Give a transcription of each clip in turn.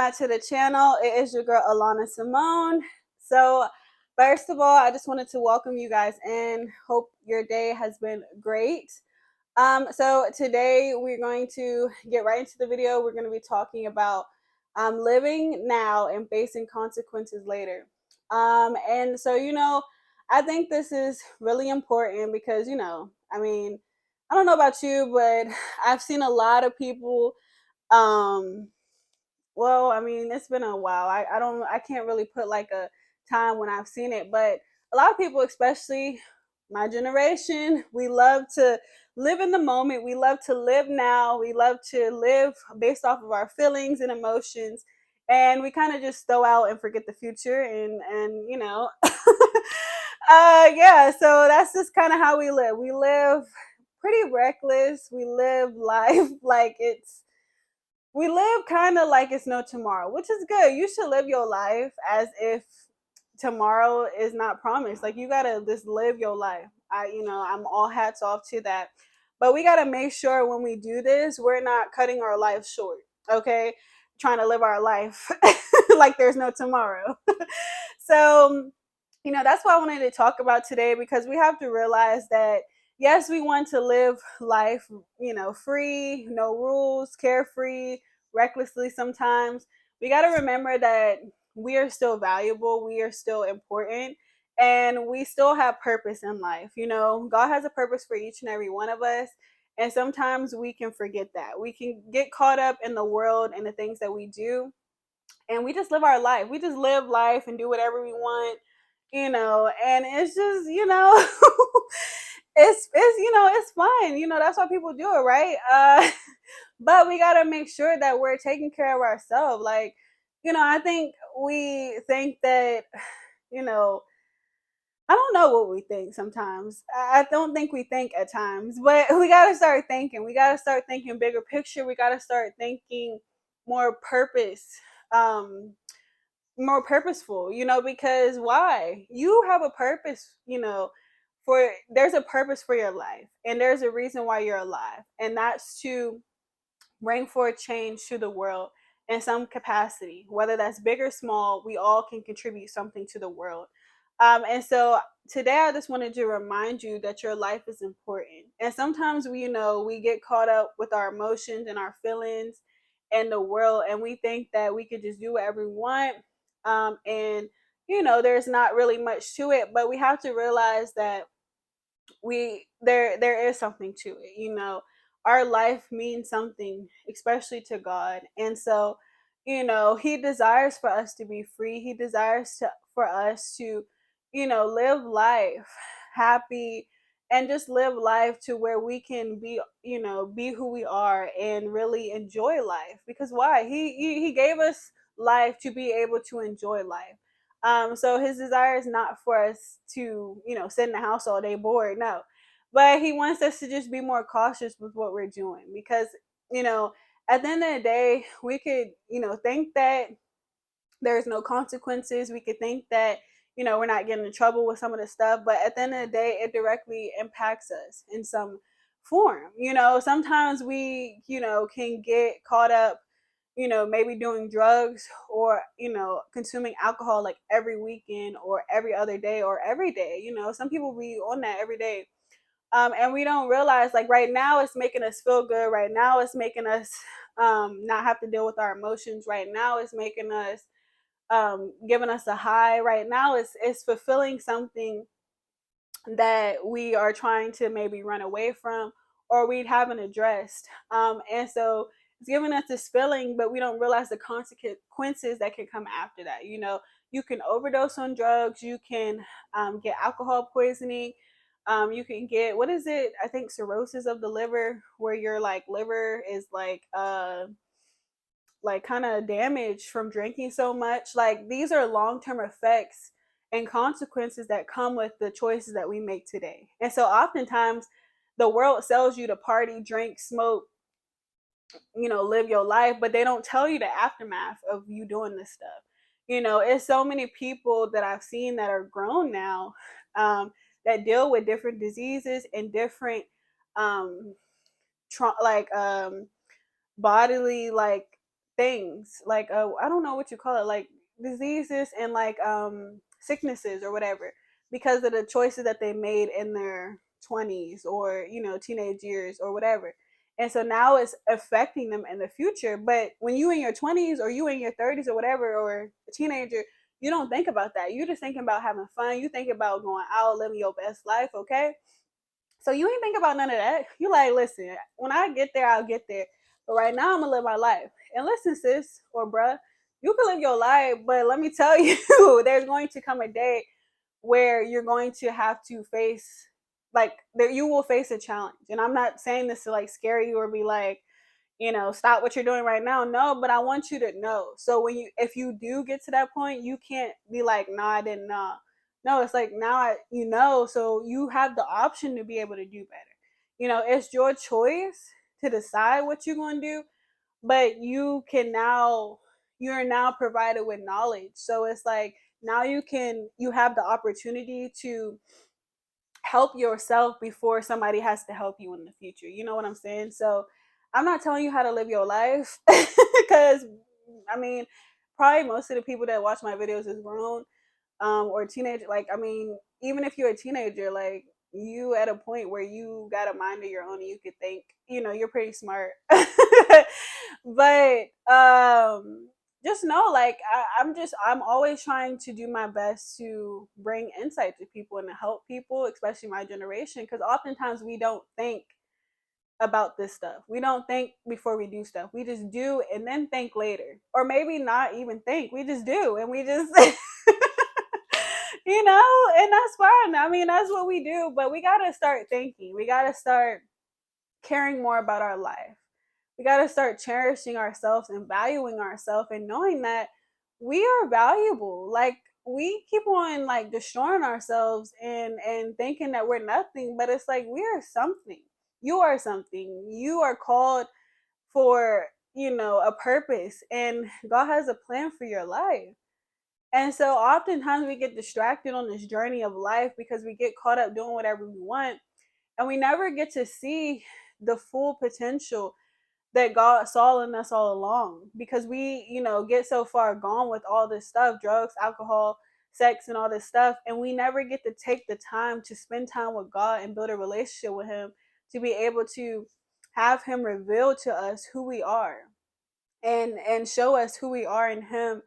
back to the channel. It is your girl Alana Simone. So, first of all, I just wanted to welcome you guys in. Hope your day has been great. So today we're going to get right into the video. We're going to be talking about living now and facing consequences later. And so, I think this is really important because, I don't know about you, but I've seen a lot of people um well, it's been a while. I can't really put like a time when I've seen it, but a lot of people, especially my generation, we love to live in the moment. We love to live now. We love to live based off of our feelings and emotions. And we kind of just throw out and forget the future and yeah, so that's just kind of how we live. We live pretty reckless. We live life like we live kind of like it's no tomorrow, which is good. You should live your life as if tomorrow is not promised. Like you gotta just live your life. I'm all hats off to that. But we gotta make sure when we do this, we're not cutting our life short. Okay, trying to live our life like there's no tomorrow. So, that's what I wanted to talk about today because we have to realize that yes, we want to live life, free, no rules, carefree, recklessly sometimes. We got to remember that we are still valuable, we are still important, and we still have purpose in life. God has a purpose for each and every one of us. And sometimes we can forget that. We can get caught up in the world and the things that we do, and we just live our life. We just live life and do whatever we want, and it's just, it's fun. That's why people do it, right? But we got to make sure that we're taking care of ourselves. Like, I think we think that, you know, I don't know what we think sometimes. I don't think we think at times, but we got to start thinking. We got to start thinking bigger picture. We got to start thinking more purpose, um, more purposeful, because why? You have a purpose, for there's a purpose for your life and there's a reason why you're alive. And that's to bring forth change to the world in some capacity, whether that's big or small. We all can contribute something to the world. And so today I just wanted to remind you that your life is important. And sometimes we get caught up with our emotions and our feelings and the world, and we think that we could just do whatever we want. And there's not really much to it, but we have to realize that there is something to it. Our life means something, especially to God. And so he desires for us to be free. He desires for us to live life happy and just live life to where we can be who we are and really enjoy life. Because why? He gave us life to be able to enjoy life. So his desire is not for us to, sit in the house all day bored. No. But he wants us to just be more cautious with what we're doing because, you know, at the end of the day, we could, think that there's no consequences. We could think that, we're not getting in trouble with some of the stuff. But at the end of the day, it directly impacts us in some form. Sometimes we, can get caught up, maybe doing drugs or, consuming alcohol like every weekend or every other day or every day. Some people be on that every day. And we don't realize, like, right now it's making us feel good. Right now it's making us not have to deal with our emotions. Right now it's making us giving us a high. Right now it's fulfilling something that we are trying to maybe run away from or we haven't addressed. And so it's giving us this feeling, but we don't realize the consequences that can come after that. You can overdose on drugs, you can get alcohol poisoning, you can get, what is it? I think cirrhosis of the liver, where your like liver is like kind of damaged from drinking so much. Like these are long-term effects and consequences that come with the choices that we make today. And so oftentimes the world sells you to party, drink, smoke, live your life, but they don't tell you the aftermath of you doing this stuff. It's so many people that I've seen that are grown now, that deal with different diseases and different um, like bodily like things like I don't know what you call it, like diseases and like sicknesses or whatever, because of the choices that they made in their 20s or teenage years or whatever. And so now it's affecting them in the future. But when you in your 20s or you in your 30s or whatever, or a teenager, you don't think about that. You just thinking about having fun. You think about going out, living your best life, okay? So you ain't think about none of that. You like, listen, when I get there, I'll get there. But right now, I'm gonna live my life. And listen, sis or bruh, you can live your life, but let me tell you, there's going to come a day where you're going to have to face, like, that you will face a challenge. And I'm not saying this to like scare you or be like, stop what you're doing right now. No, but I want you to know. So if you do get to that point, you can't be like, nah, I didn't know. No, it's like now so you have the option to be able to do better. It's your choice to decide what you're going to do, but you're now provided with knowledge. So it's like now you have the opportunity to help yourself before somebody has to help you in the future. You know what I'm saying? So I'm not telling you how to live your life because I mean, probably most of the people that watch my videos is grown or teenage. Like, I mean, even if you're a teenager, like you at a point where you got a mind of your own and you could think, you're pretty smart. But just know, like I'm always trying to do my best to bring insight to people and to help people, especially my generation, because oftentimes we don't think about this stuff. We don't think before we do stuff. We just do and then think later. Or maybe not even think. We just do and we just and that's fine. I mean, that's what we do, but we got to start thinking. We got to start caring more about our life. We got to start cherishing ourselves and valuing ourselves and knowing that we are valuable. Like, we keep on like destroying ourselves and thinking that we're nothing, but it's like we are something. You are something. You are called for, a purpose, and God has a plan for your life. And so oftentimes we get distracted on this journey of life because we get caught up doing whatever we want, and we never get to see the full potential that God saw in us all along, because we, get so far gone with all this stuff, drugs, alcohol, sex, and all this stuff, and we never get to take the time to spend time with God and build a relationship with Him to be able to have Him reveal to us who we are and show us who we are in Him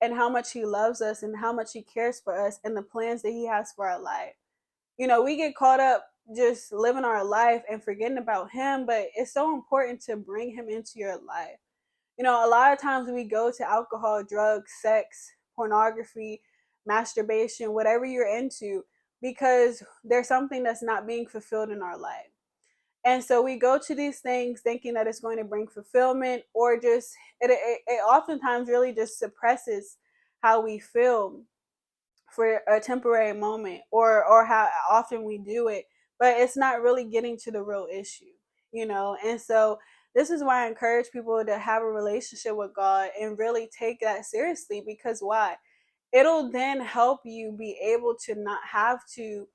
and how much He loves us and how much He cares for us and the plans that He has for our life. We get caught up just living our life and forgetting about Him, but it's so important to bring Him into your life. A lot of times we go to alcohol, drugs, sex, pornography, masturbation, whatever you're into, because there's something that's not being fulfilled in our life. And so we go to these things thinking that it's going to bring fulfillment, or just it oftentimes really just suppresses how we feel for a temporary moment, or how often we do it, but it's not really getting to the real issue. And so this is why I encourage people to have a relationship with God and really take that seriously, because why? It'll then help you be able to not have to,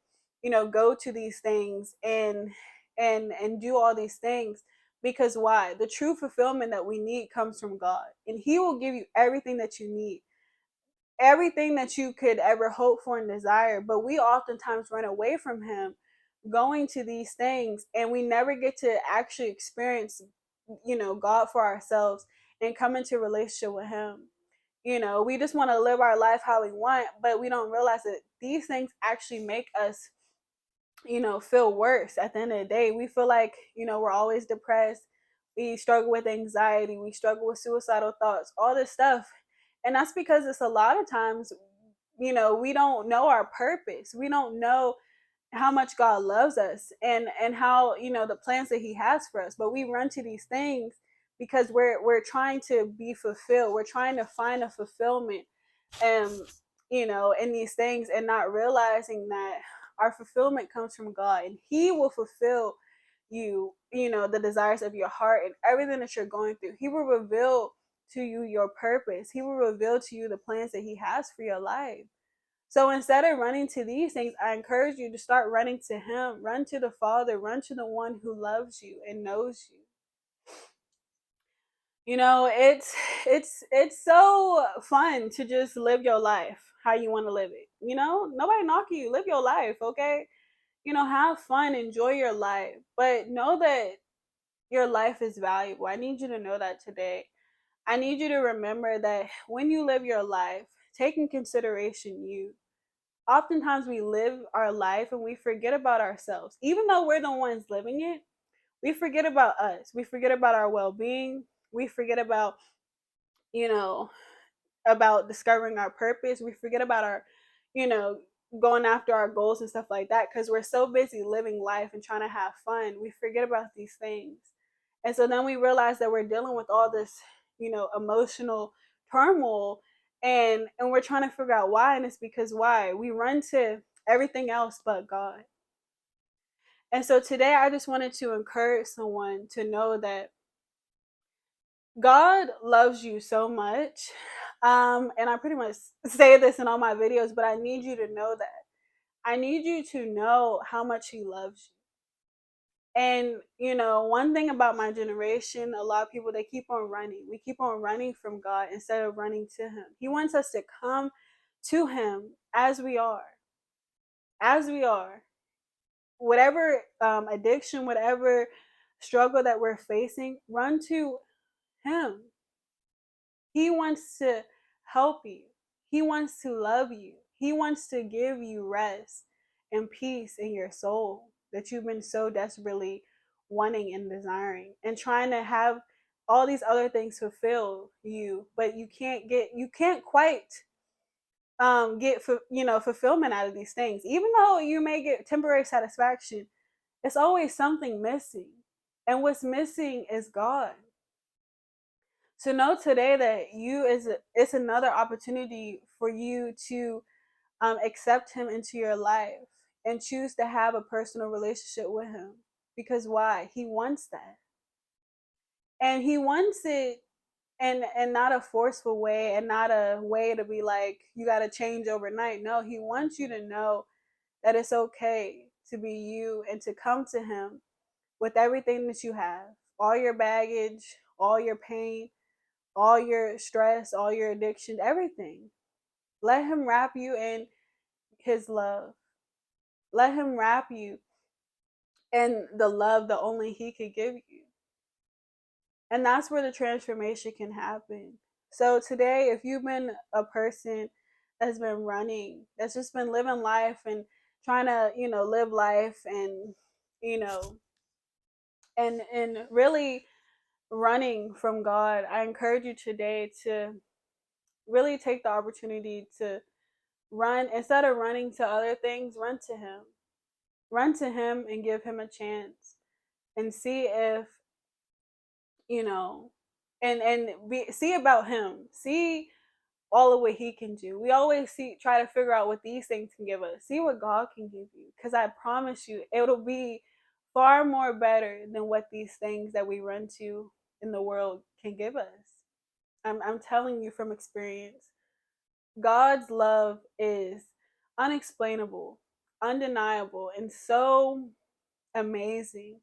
go to these things and do all these things, because why? The true fulfillment that we need comes from God, and He will give you everything that you need, everything that you could ever hope for and desire. But we oftentimes run away from Him going to these things, and we never get to actually experience, God for ourselves and come into a relationship with Him. We just want to live our life how we want, but we don't realize that these things actually make us, feel worse. At the end of the day, we feel like, we're always depressed. We struggle with anxiety. We struggle with suicidal thoughts, all this stuff. And that's because it's a lot of times, we don't know our purpose. We don't know how much God loves us and how, the plans that He has for us. But we run to these things because we're trying to be fulfilled. We're trying to find a fulfillment, um, in these things, and not realizing that our fulfillment comes from God, and He will fulfill you, the desires of your heart and everything that you're going through. He will reveal to you your purpose. He will reveal to you the plans that He has for your life. So instead of running to these things, I encourage you to start running to Him. Run to the Father. Run to the one who loves you and knows you. It's so fun to just live your life how you want to live it. Nobody knocking you. Live your life, okay? Have fun, enjoy your life, but know that your life is valuable. I need you to know that today. I need you to remember that when you live your life, take in consideration you. Oftentimes we live our life and we forget about ourselves. Even though we're the ones living it, we forget about us. We forget about our well-being. We forget you know, about discovering our purpose. We forget about you know, going after our goals and stuff like that because we're so busy living life and trying to have fun. We forget about these things. And so then we realize that we're dealing with all this, emotional turmoil, and we're trying to figure out why, and it's because why? We run to everything else but God. And so today I just wanted to encourage someone to know that God loves you so much. And I pretty much say this in all my videos, but I need you to know that. I need you to know how much He loves you. And, one thing about my generation, a lot of people, they keep on running. We keep on running from God instead of running to Him. He wants us to come to Him as we are, as we are. Whatever addiction, whatever struggle that we're facing, run to Him. He wants to help you. He wants to love you. He wants to give you rest and peace in your soul that you've been so desperately wanting and desiring and trying to have all these other things fulfill you, but you can't quite get fulfillment out of these things. Even though you may get temporary satisfaction, it's always something missing. And what's missing is God. To know today that it's another opportunity for you to accept Him into your life and choose to have a personal relationship with Him. Because why? He wants that, and He wants it, and not a forceful way, and not a way to be like you got to change overnight. No, He wants you to know that it's okay to be you and to come to Him with everything that you have, all your baggage, all your pain, all your stress, all your addiction, everything. Let Him wrap you in His love. Let Him wrap you in the love that only He could give you. And that's where the transformation can happen. So today, if you've been a person that's been running, that's just been living life and trying to, live life and, you know, and really running from God, I encourage you today to really take the opportunity to run. Instead of running to other things, run to Him. Run to Him and give Him a chance and see if, you know, see about Him. See all of what He can do. We always try to figure out what these things can give us. See what God can give you, because I promise you it'll be far more better than what these things that we run to in the world can give us. I'm telling you from experience. God's love is unexplainable, undeniable, and so amazing.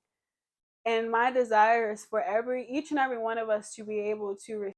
And my desire is for each and every one of us to be able to